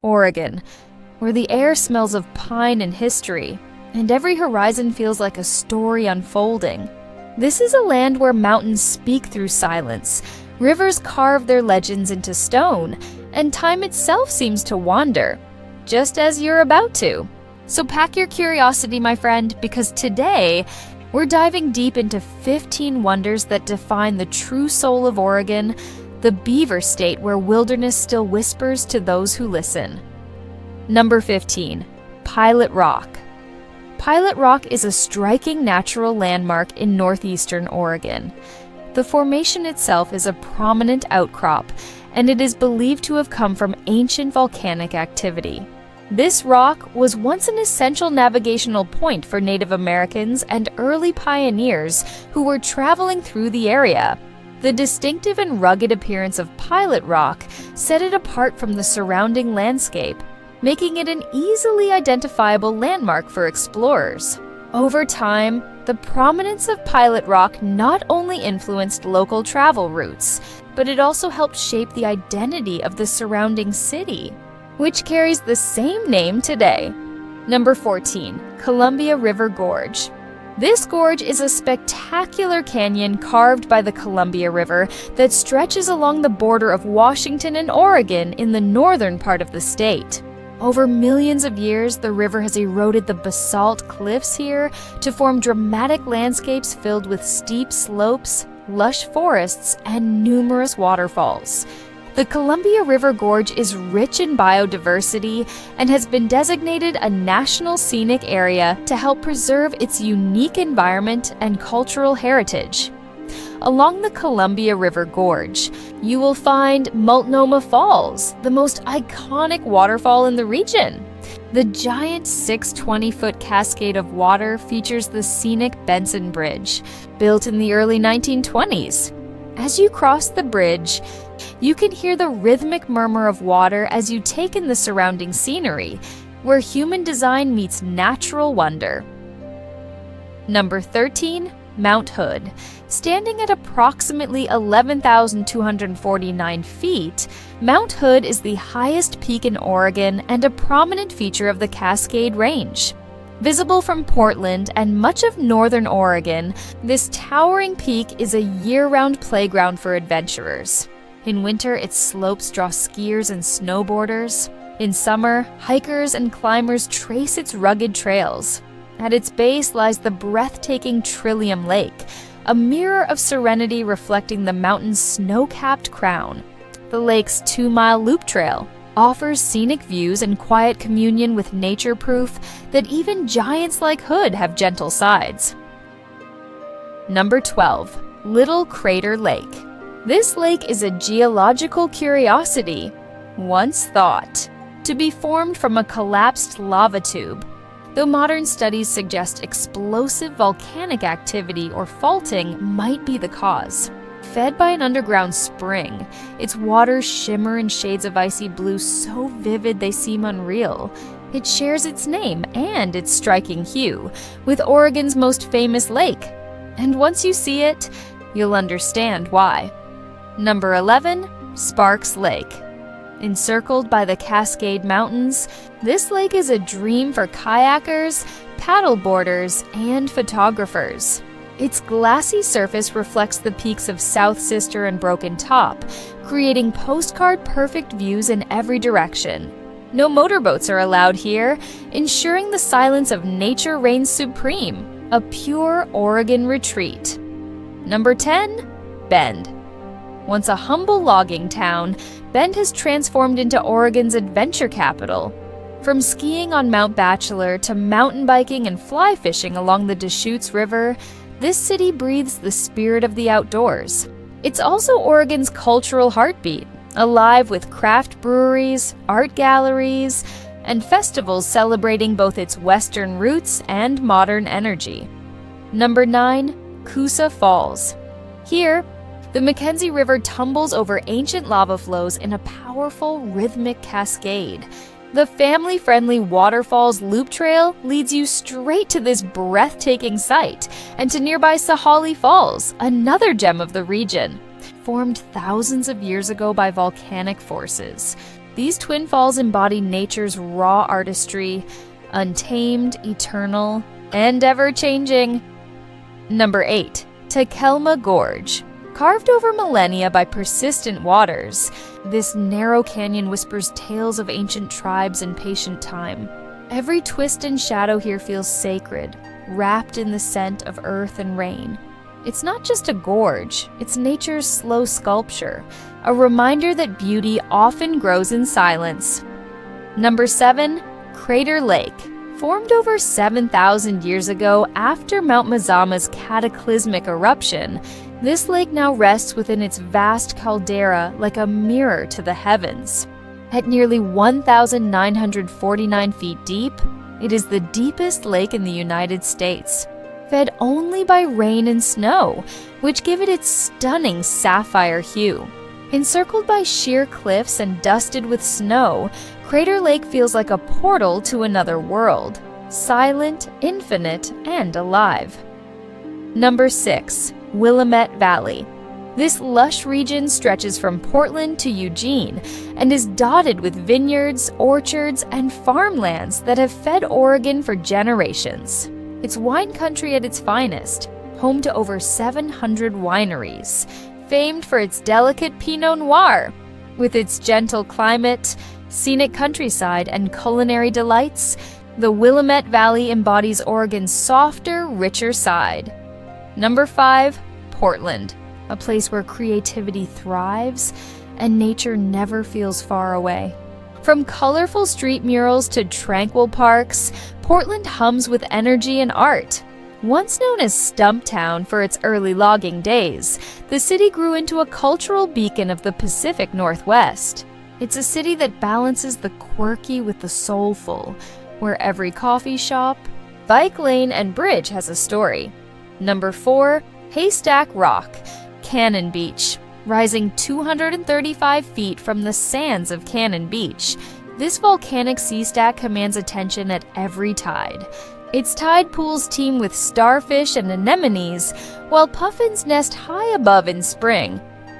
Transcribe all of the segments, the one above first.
Oregon, where the air smells of pine and history, and every horizon feels like a story unfolding. This is a land where mountains speak through silence, rivers carve their legends into stone, and time itself seems to wander, just as you're about to. So pack your curiosity, my friend, because today we're diving deep into 15 wonders that define the true soul of Oregon, the beaver state where wilderness still whispers to those who listen. Number 15. Pilot Rock. Pilot Rock is a striking natural landmark in northeastern Oregon. The formation itself is a prominent outcrop, and it is believed to have come from ancient volcanic activity. This rock was once an essential navigational point for Native Americans and early pioneers who were traveling through the area. The distinctive and rugged appearance of Pilot Rock set it apart from the surrounding landscape, making it an easily identifiable landmark for explorers. Over time, the prominence of Pilot Rock not only influenced local travel routes, but it also helped shape the identity of the surrounding city, which carries the same name today. Number 14. Columbia River Gorge. This gorge is a spectacular canyon carved by the Columbia River that stretches along the border of Washington and Oregon in the northern part of the state. Over millions of years, the river has eroded the basalt cliffs here to form dramatic landscapes filled with steep slopes, lush forests, and numerous waterfalls. The Columbia River Gorge is rich in biodiversity and has been designated a National Scenic Area to help preserve its unique environment and cultural heritage. Along the Columbia River Gorge, you will find Multnomah Falls, the most iconic waterfall in the region. The giant 620-foot cascade of water features the scenic Benson Bridge, built in the early 1920s. As you cross the bridge, you can hear the rhythmic murmur of water as you take in the surrounding scenery, where human design meets natural wonder. Number 13. Mount Hood. Standing at approximately 11,249 feet, Mount Hood is the highest peak in Oregon and a prominent feature of the Cascade Range. Visible from Portland and much of northern Oregon, this towering peak is a year-round playground for adventurers. In winter, its slopes draw skiers and snowboarders. In summer, hikers and climbers trace its rugged trails. At its base lies the breathtaking Trillium Lake, a mirror of serenity reflecting the mountain's snow-capped crown. The lake's 2-mile loop trail offers scenic views and quiet communion with nature, proof that even giants like Hood have gentle sides. Number 12. Little Crater Lake. This lake is a geological curiosity, once thought to be formed from a collapsed lava tube. Though modern studies suggest explosive volcanic activity or faulting might be the cause. Fed by an underground spring, its waters shimmer in shades of icy blue so vivid they seem unreal. It shares its name and its striking hue with Oregon's most famous lake. And once you see it, you'll understand why. Number 11. Sparks Lake. Encircled by the Cascade Mountains, this lake is a dream for kayakers, paddleboarders, and photographers. Its glassy surface reflects the peaks of South Sister and Broken Top, creating postcard-perfect views in every direction. No motorboats are allowed here, ensuring the silence of nature reigns supreme, a pure Oregon retreat. Number 10. Bend. Once a humble logging town, Bend has transformed into Oregon's adventure capital. From skiing on Mount Bachelor to mountain biking and fly fishing along the Deschutes River, this city breathes the spirit of the outdoors. It's also Oregon's cultural heartbeat, alive with craft breweries, art galleries, and festivals celebrating both its Western roots and modern energy. Number 9. Coosa Falls. Here, the Mackenzie River tumbles over ancient lava flows in a powerful, rhythmic cascade. The family-friendly Waterfalls Loop Trail leads you straight to this breathtaking site and to nearby Sahalee Falls, another gem of the region. Formed thousands of years ago by volcanic forces, These twin falls embody nature's raw artistry, untamed, eternal, and ever-changing. Number 8. Takelma Gorge. Carved over millennia by persistent waters, this narrow canyon whispers tales of ancient tribes and patient time. Every twist and shadow here feels sacred, wrapped in the scent of earth and rain. It's not just a gorge, it's nature's slow sculpture, a reminder that beauty often grows in silence. Number 7. Crater Lake. Formed over 7,000 years ago after Mount Mazama's cataclysmic eruption, this lake now rests within its vast caldera like a mirror to the heavens. At nearly 1,949 feet deep, it is the deepest lake in the United States, fed only by rain and snow, which give it its stunning sapphire hue. Encircled by sheer cliffs and dusted with snow, Crater Lake feels like a portal to another world, silent, infinite, and alive. Number 6. Willamette Valley. This lush region stretches from Portland to Eugene and is dotted with vineyards, orchards, and farmlands that have fed Oregon for generations. It's wine country at its finest, home to over 700 wineries, famed for its delicate Pinot Noir. With its gentle climate, scenic countryside, and culinary delights, the Willamette Valley embodies Oregon's softer, richer side. Number 5. Portland, a place where creativity thrives and nature never feels far away. From colorful street murals to tranquil parks, Portland hums with energy and art. Once known as Stumptown for its early logging days, the city grew into a cultural beacon of the Pacific Northwest. It's a city that balances the quirky with the soulful, where every coffee shop, bike lane, and bridge has a story. Number 4. Haystack Rock, Cannon Beach. Rising 235 feet from the sands of Cannon Beach, this volcanic sea stack commands attention at every tide. Its tide pools teem with starfish and anemones, while puffins nest high above in spring.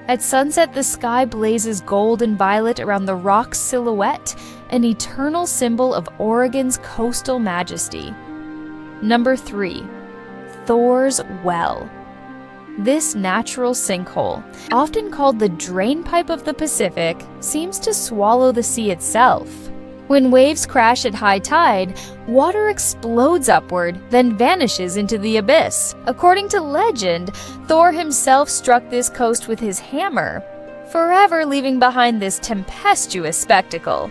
At sunset, the sky blazes gold and violet around the rock's silhouette, an eternal symbol of Oregon's coastal majesty. Number 3. Thor's Well. This natural sinkhole, often called the drainpipe of the Pacific, seems to swallow the sea itself. When waves crash at high tide, water explodes upward, then vanishes into the abyss. According to legend, Thor himself struck this coast with his hammer, forever leaving behind this tempestuous spectacle.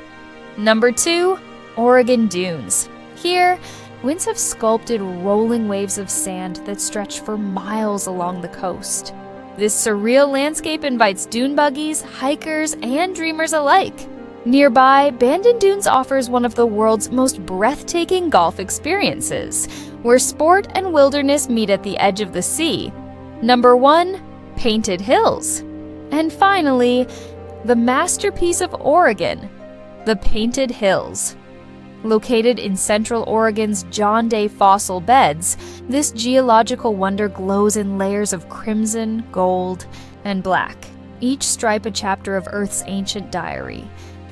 Number 2. Oregon Dunes. Here, winds have sculpted rolling waves of sand that stretch for miles along the coast. This surreal landscape invites dune buggies, hikers, and dreamers alike. Nearby, Bandon Dunes offers one of the world's most breathtaking golf experiences, where sport and wilderness meet at the edge of the sea. Number 1. Painted Hills. And finally, the masterpiece of Oregon, the Painted Hills. Located in central Oregon's John Day fossil beds, this geological wonder glows in layers of crimson, gold, and black, each stripe a chapter of Earth's ancient diary.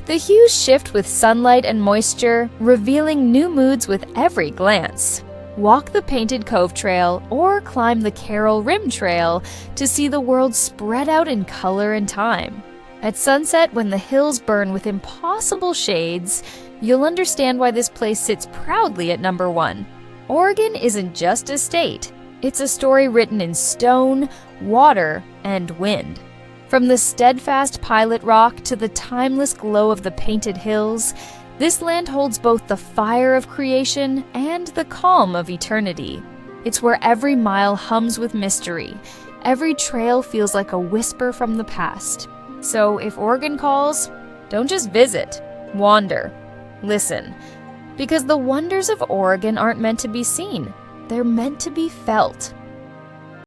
The hues shift with sunlight and moisture, revealing new moods with every glance. Walk the Painted Cove Trail or climb the Carroll Rim Trail to see the world spread out in color and time. At sunset, when the hills burn with impossible shades, you'll understand why this place sits proudly at number 1. Oregon isn't just a state, it's a story written in stone, water, and wind. From the steadfast pilot rock to the timeless glow of the Painted Hills, this land holds both the fire of creation and the calm of eternity. It's where every mile hums with mystery, every trail feels like a whisper from the past. So if Oregon calls, don't just visit, wander. Listen, because the wonders of Oregon aren't meant to be seen, they're meant to be felt.